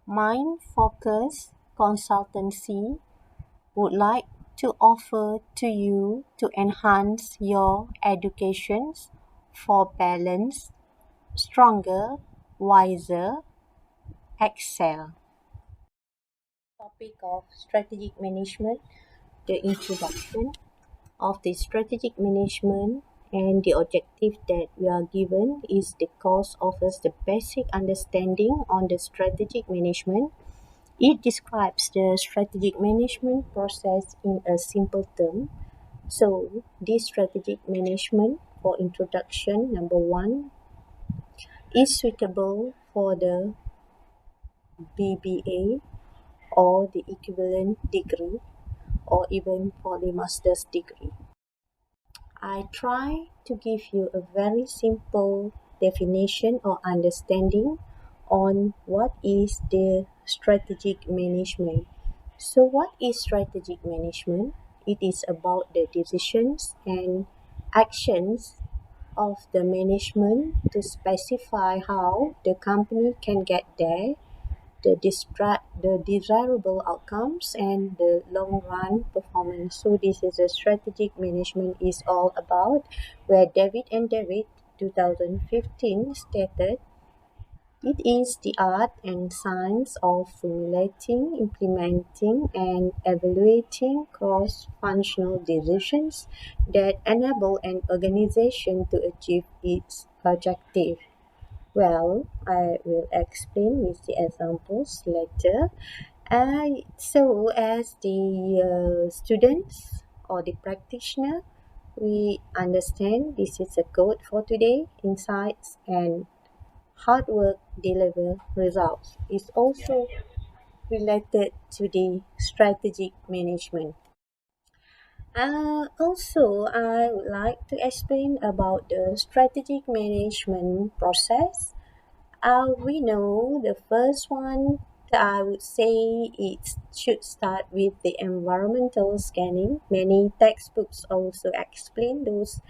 Mind Focus Consultancy would like to offer to you to enhance your educations for balance, stronger, wiser, excel. Topic of strategic management, the introduction of the strategic management and the objective that we are given is the course offers the basic understanding on the strategic management. It describes the strategic management process in a simple term. So, this strategic management for introduction, number one, is suitable for the BBA or the equivalent degree or even for the master's degree. I try to give you a very simple definition or understanding on what is the strategic management. So, what is strategic management? It is about the decisions and actions of the management to specify how the company can get there, the desirable outcomes, and the long run performance. So this is a strategic management is all about, where David and David 2015 stated it is the art and science of formulating, implementing, and evaluating cross-functional decisions that enable an organization to achieve its objective. Well, I will explain with the examples later. So, as the students or the practitioner, we understand this is a code for today. Insights and hard work deliver results. Is also related to the strategic management. Also, I would like to explain about the strategic management process. We know the first one, I would say it should start with the environmental scanning. Many textbooks also explain those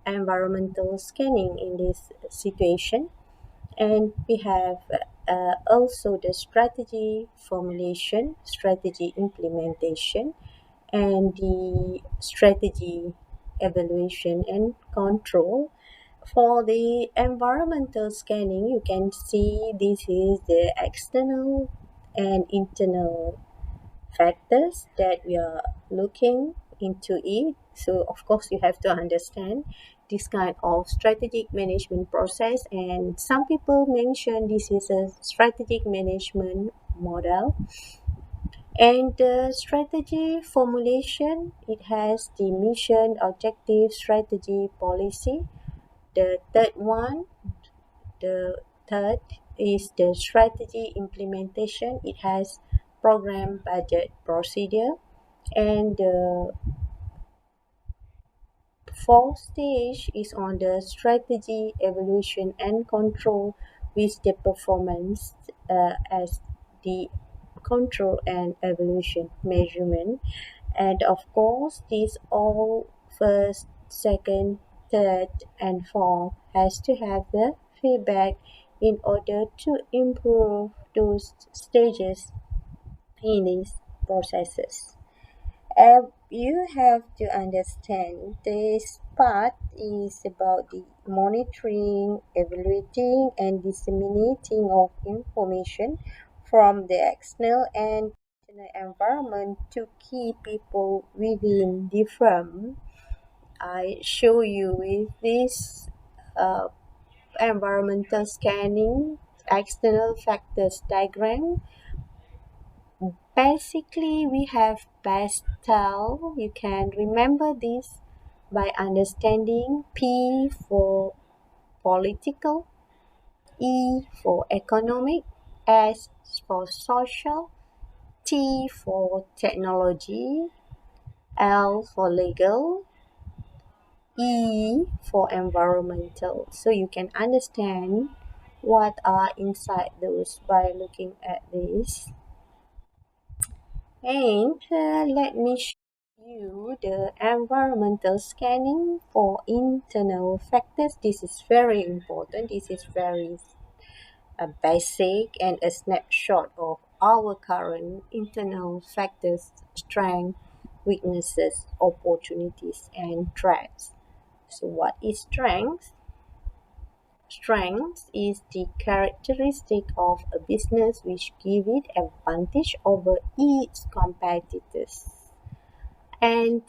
environmental scanning in this situation. And we have also the strategy formulation, strategy implementation, and the strategy evaluation and control. For the environmental scanning, you can see this is the external and internal factors that we are looking into it. So, of course, you have to understand this kind of strategic management process. And some people mention this is a strategic management model. And the strategy formulation, it has the mission, objective, strategy, policy. The third one, the third is the strategy implementation. It has program, budget, procedure. And the fourth stage is on the strategy evaluation and control, with the performance as the control and evaluation measurement. And of course, these all first, second, third, and fourth has to have the feedback in order to improve those stages in these processes. You have to understand this part is about the monitoring, evaluating, and disseminating of information from the external and internal environment to key people within the firm. I show you with this uh, environmental scanning external factors diagram. Basically, we have pastel. You can remember this by understanding P for political, E for economic, S for social, T for technology, L for legal, E for environmental. So you can understand what are inside those by looking at this. And let me show you the environmental scanning for internal factors. This is very important. This is very a basic and a snapshot of our current internal factors, strengths, weaknesses, opportunities, and threats. So, what is strength? Strength is the characteristic of a business which give it advantage over its competitors. And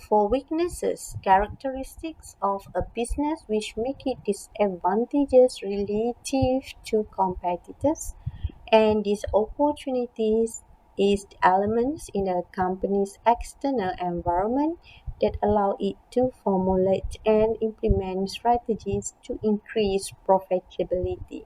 for weaknesses, characteristics of a business which make it disadvantageous relative to competitors, and these opportunities is the elements in a company's external environment that allow it to formulate and implement strategies to increase profitability.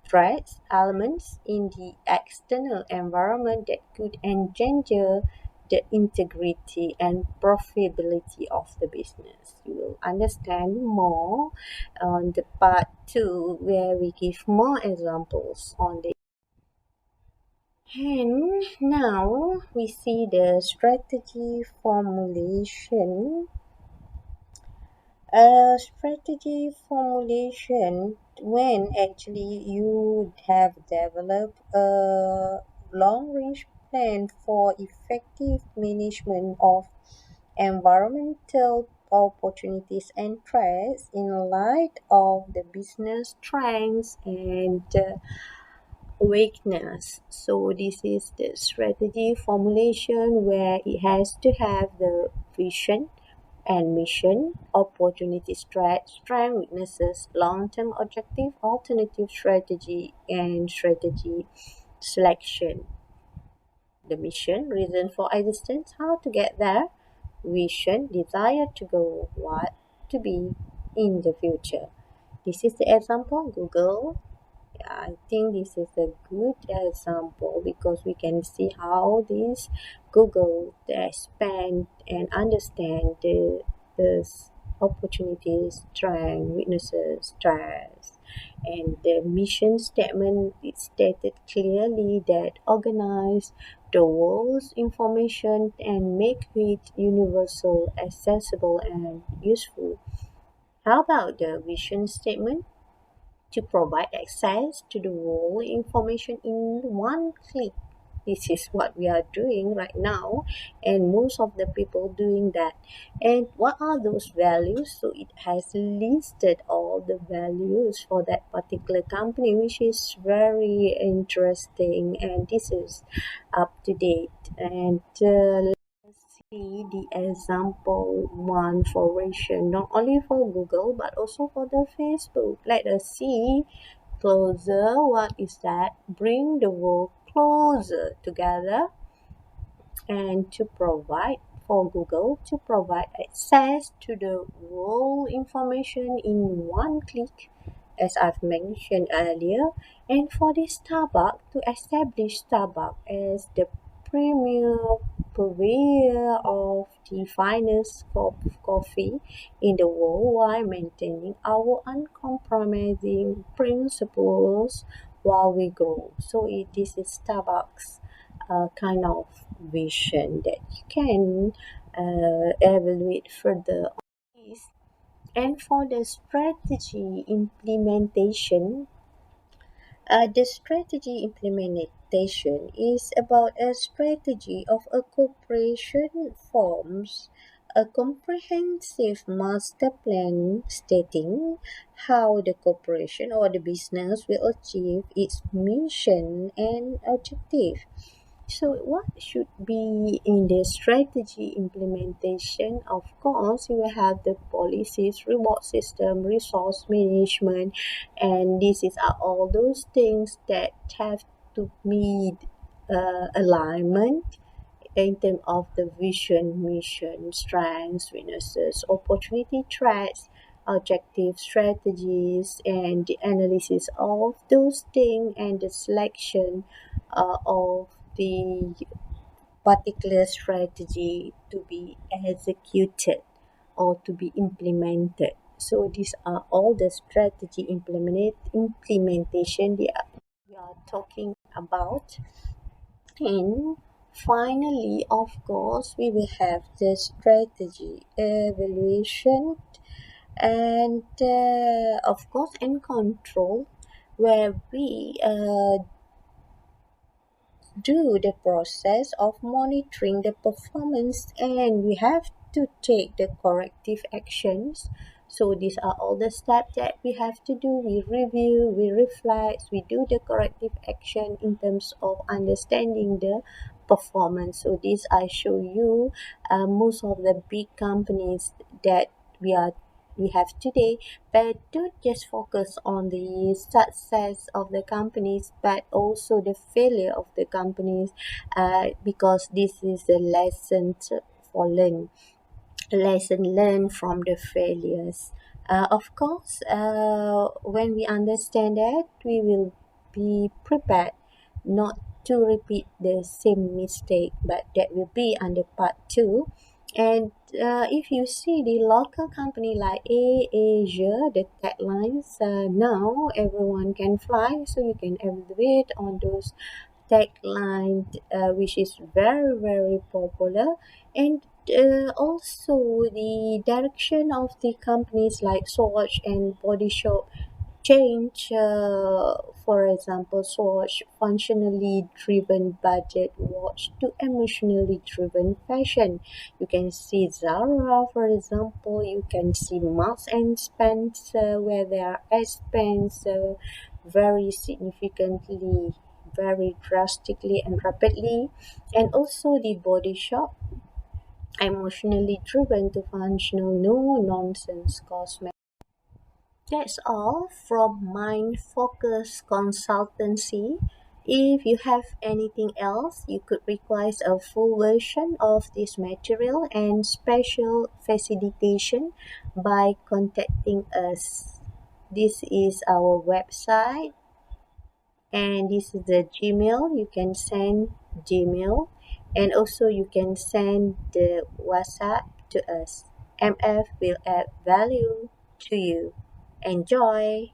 Threats, elements in the external environment that could endanger the integrity and profitability of the business. You will understand more on the part 2 where we give more examples on this. And now we see the strategy formulation. A strategy formulation when actually you have developed a long range plan for effective management of environmental opportunities and threats in light of the business strengths and weakness. So this is the strategy formulation where it has to have the vision and mission, opportunity, strength, weaknesses, long-term objective, alternative strategy, and strategy selection. The mission, reason for existence, how to get there, vision, desire to go, what to be in the future. This is the example Google. I think this is a good example because we can see how this Google they expand and understand the opportunities, strengths, weaknesses, strengths, and the mission statement is stated clearly that organize the world's information and make it universal, accessible, and useful. How about the vision statement? To provide access to the world information in one click. This is what we are doing right now, and most of the people doing that. And what are those values? So it has listed all the values for that particular company, which is very interesting, and this is up to date. And see the example one for Ration, not only for Google but also for the Facebook. Let us see closer. What is that? Bring the world closer together and to provide for Google to provide access to the world information in one click, as I've mentioned earlier, and for the Starbucks to establish Starbucks as the premier purveyor of the finest cup of coffee in the world while maintaining our uncompromising principles while we grow. So this is Starbucks kind of vision that you can evaluate further on this. And for the strategy implementation, the strategy implementation is about a strategy of a corporation forms a comprehensive master plan stating how the corporation or the business will achieve its mission and objective. So, what should be in the strategy implementation? Of course, you will have the policies, reward system, resource management, and this is all those things that have to meet alignment in terms of the vision, mission, strengths, weaknesses, opportunity, threats, objective strategies, and the analysis of those things and the selection of the particular strategy to be executed or to be implemented. So these are all the strategy implementation we are talking about. And finally, of course, we will have the strategy evaluation and of course and control. where we do the process of monitoring the performance, and we have to take the corrective actions. So these are all the steps that we have to do. We review, we reflect, we do the corrective action in terms of understanding the performance. So this I show you most of the big companies that we are we have today, but don't just focus on the success of the companies but also the failure of the companies, because this is a for learn lesson learned from the failures. Of course, when we understand that, we will be prepared not to repeat the same mistake, but that will be under part two. And if you see the local company like Asia, the taglines, now everyone can fly, so you can evaluate on those tagline, which is very very popular. And also the direction of the companies like Swatch and Body Shop change. For example, Swatch functionally driven budget watch to emotionally driven fashion. You can see Zara, for example. You can see Marks and Spencer, where their ad spends very significantly, very drastically and rapidly. And also the Body Shop, emotionally driven to functional no nonsense cosmetics. That's all from Mind Focus Consultancy. If you have anything else, you could request a full version of this material and special facilitation by contacting us. This is our website, and this is the Gmail. You can send Gmail, and also you can send the WhatsApp to us. MF will add value to you. Enjoy!